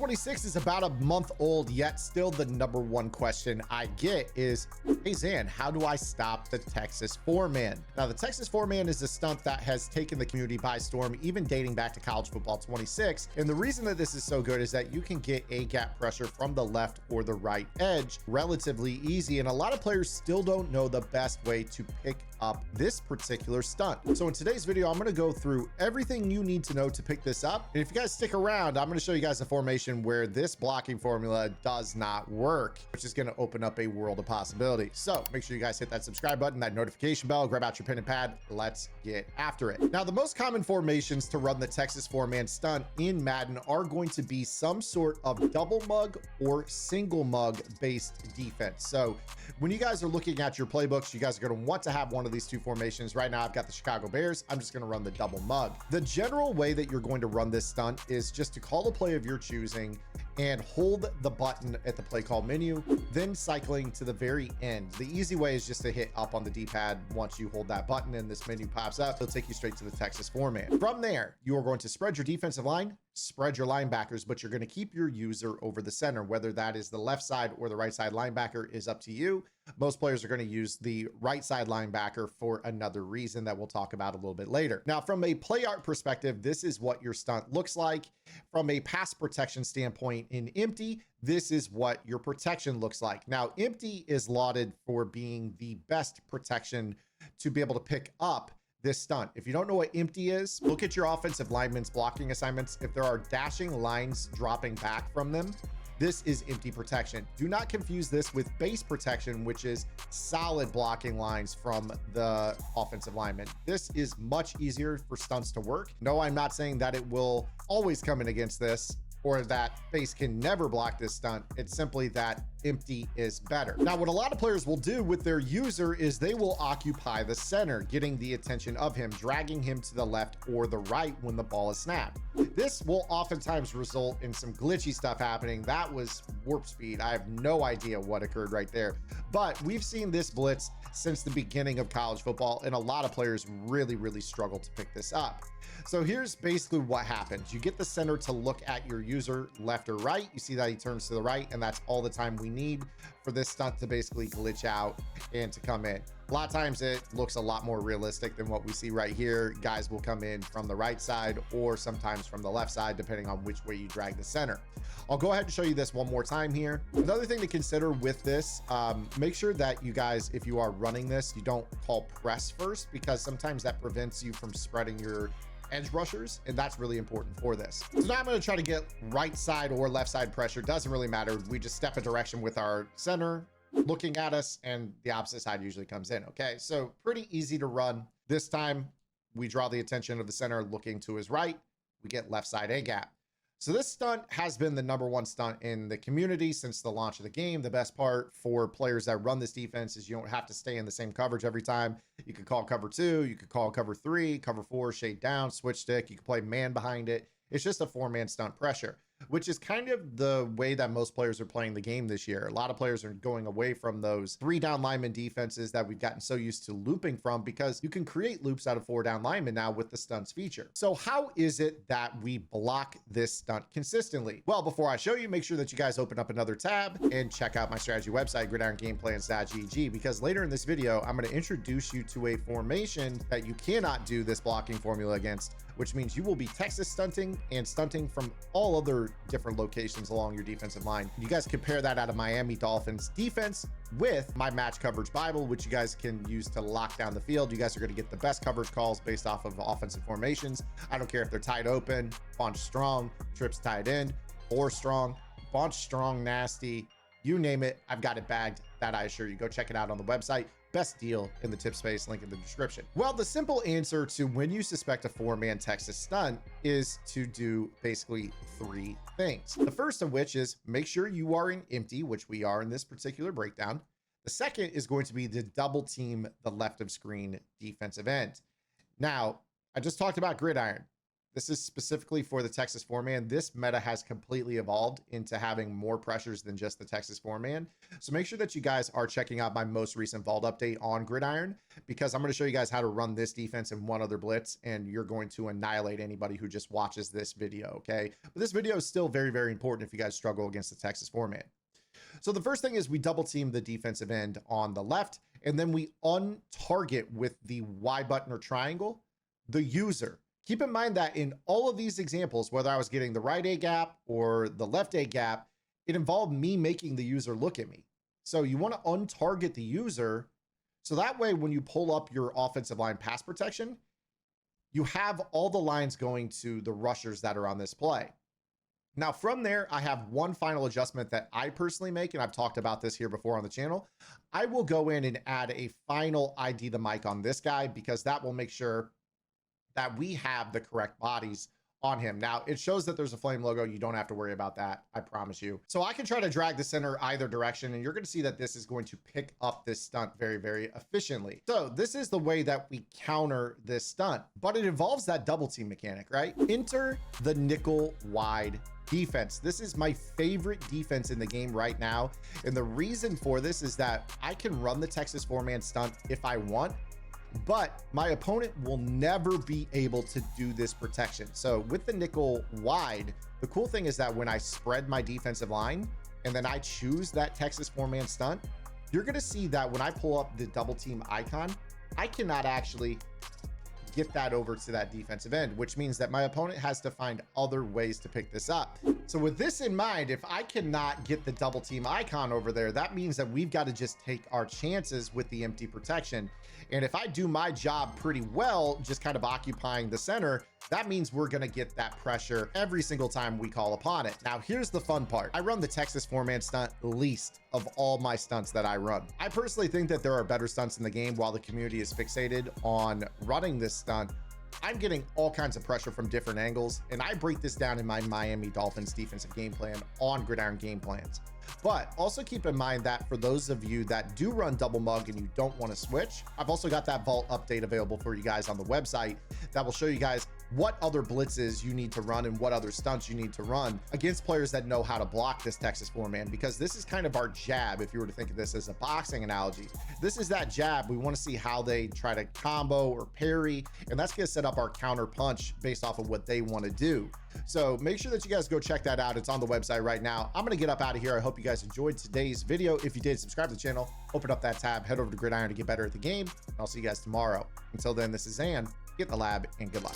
26 is about a month old, yet still the #1 question I get is, hey Zan, how do I stop the Texas 4-man? Now, the Texas 4-man is a stunt that has taken the community by storm, even dating back to college football 26. And the reason that this is so good is that you can get a gap pressure from the left or the right edge relatively easy. And a lot of players still don't know the best way to pick up this particular stunt. So in today's video, I'm going to go through everything you need to know to pick this up. And if you guys stick around, I'm going to show you guys a formation where this blocking formula does not work, which is going to open up a world of possibilities. So make sure you guys hit that subscribe button, that notification bell, grab out your pen and pad. Let's get after it. Now, the most common formations to run the Texas 4-man stunt in Madden are going to be some sort of double mug or single mug based defense. So when you guys are looking at your playbooks, you guys are going to want to have one of these two formations. Right now, I've got the Chicago Bears. I'm just going to run the double mug. The general way that you're going to run this stunt is just to call a play of your choosing and hold the button at the play call menu, then cycling to the very end. The easy way is just to hit up on the D-pad. Once you hold that button and this menu pops up, it'll take you straight to the Texas 4-man. From there, you are going to spread your defensive line, spread your linebackers, but you're going to keep your user over the center. Whether that is the left side or the right side linebacker is up to you. Most players are going to use the right side linebacker for another reason that we'll talk about a little bit later. Now, from a play art perspective, this is what your stunt looks like. From a pass protection standpoint in empty, this is what your protection looks like. Now, empty is lauded for being the best protection to be able to pick up this stunt. If you don't know what empty is, look at your offensive linemen's blocking assignments. If there are dashing lines dropping back from them, this is empty protection. Do not confuse this with base protection, which is solid blocking lines from the offensive lineman. This is much easier for stunts to work. No, I'm not saying that it will always come in against this or that base can never block this stunt. It's simply that empty is better. Now, what a lot of players will do with their user is they will occupy the center, getting the attention of him, dragging him to the left or the right when the ball is snapped. This will oftentimes result in some glitchy stuff happening. That was warp speed. I have no idea what occurred right there, but we've seen this blitz since the beginning of college football, and a lot of players really struggle to pick this up. So here's basically what happens. You get the center to look at your user left or right. You see that he turns to the right, and that's all the time we need for this stunt to basically glitch out and to come in. A lot of times it looks a lot more realistic than what we see right here. Guys will come in from the right side or sometimes from the left side, depending on which way you drag the center. I'll go ahead and show you this one more time here. Another thing to consider with this, make sure that you guys, if you are running this, you don't call press first, because sometimes that prevents you from spreading your edge rushers, and that's really important for this. So now I'm going to try to get right side or left side pressure. Doesn't really matter. We just step a direction with our center looking at us, and the opposite side usually comes in. Okay, so pretty easy to run. This time we draw the attention of the center looking to his right. We get left side A gap. So this stunt has been the #1 stunt in the community since the launch of the game. The best part for players that run this defense is you don't have to stay in the same coverage every time. You could call cover 2, you could call cover 3, cover 4, shade down, switch stick. You can play man behind it. It's just a 4-man stunt pressure, which is kind of the way that most players are playing the game this year. A lot of players are going away from those 3-down lineman defenses that we've gotten so used to looping from, because you can create loops out of 4-down linemen now with the stunts feature. So how is it that we block this stunt consistently? Well, before I show you, make sure that you guys open up another tab and check out my strategy website, gridirongameplans.gg, because later in this video, I'm going to introduce you to a formation that you cannot do this blocking formula against, which means you will be Texas stunting and stunting from all other different locations along your defensive line. You guys compare that out of Miami Dolphins defense with my match coverage Bible, which you guys can use to lock down the field. You guys are going to get the best coverage calls based off of offensive formations. I don't care if they're tied open, bunch strong, trips tied in, or strong, bunch strong, nasty, you name it, I've got it bagged. That I assure you. Go check it out on the website. Best deal in the tip space, link in the description. Well, the simple answer to when you suspect a 4-man Texas stunt is to do basically 3 things. The first of which is make sure you are in empty, which we are in this particular breakdown. The second is going to be to double team the left of screen defensive end. Now, I just talked about gridiron. This is specifically for the Texas 4-man. This meta has completely evolved into having more pressures than just the Texas 4-man. So make sure that you guys are checking out my most recent vault update on Gridiron, because I'm going to show you guys how to run this defense in one other blitz, and you're going to annihilate anybody who just watches this video, okay? But this video is still very, very important if you guys struggle against the Texas 4-man. So the first thing is we double team the defensive end on the left, and then we untarget with the Y button or triangle the user. Keep in mind that in all of these examples, whether I was getting the right A gap or the left A gap, it involved me making the user look at me. So you want to untarget the user, so that way when you pull up your offensive line pass protection, you have all the lines going to the rushers that are on this play. Now from there, I have one final adjustment that I personally make, and I've talked about this here before on the channel. I will go in and add a final ID the mic on this guy, because that will make sure that we have the correct bodies on him. Now it shows that there's a flame logo. You don't have to worry about that, I promise you. So I can try to drag the center either direction, and you're going to see that this is going to pick up this stunt very, very efficiently. So this is the way that we counter this stunt, but it involves that double team mechanic, right? Enter the nickel wide defense. This is my favorite defense in the game right now. And the reason for this is that I can run the Texas 4-man stunt if I want, but my opponent will never be able to do this protection. So with the nickel wide, the cool thing is that when I spread my defensive line and then I choose that Texas 4-man stunt, you're going to see that when I pull up the double team icon, I cannot actually get that over to that defensive end, which means that my opponent has to find other ways to pick this up. So with this in mind, if I cannot get the double team icon over there, that means that we've got to just take our chances with the empty protection. And if I do my job pretty well, just kind of occupying the center, that means we're going to get that pressure every single time we call upon it. Now, here's the fun part. I run the Texas 4-man stunt least of all my stunts that I run. I personally think that there are better stunts in the game. While the community is fixated on running this stunt, I'm getting all kinds of pressure from different angles, and I break this down in my Miami Dolphins defensive game plan on Gridiron Game Plans. But also keep in mind that for those of you that do run double mug and you don't want to switch, I've also got that vault update available for you guys on the website that will show you guys what other blitzes you need to run and what other stunts you need to run against players that know how to block this Texas 4-man, because this is kind of our jab. If you were to think of this as a boxing analogy, this is that jab. We want to see how they try to combo or parry, and that's going to set up our counter punch based off of what they want to do. So make sure that you guys go check that out. It's on the website right now. I'm going to get up out of here. I hope you guys enjoyed today's video. If you did, subscribe to the channel, open up that tab, head over to Gridiron to get better at the game, and I'll see you guys tomorrow. Until then, this is Zan. Get in the lab and good luck.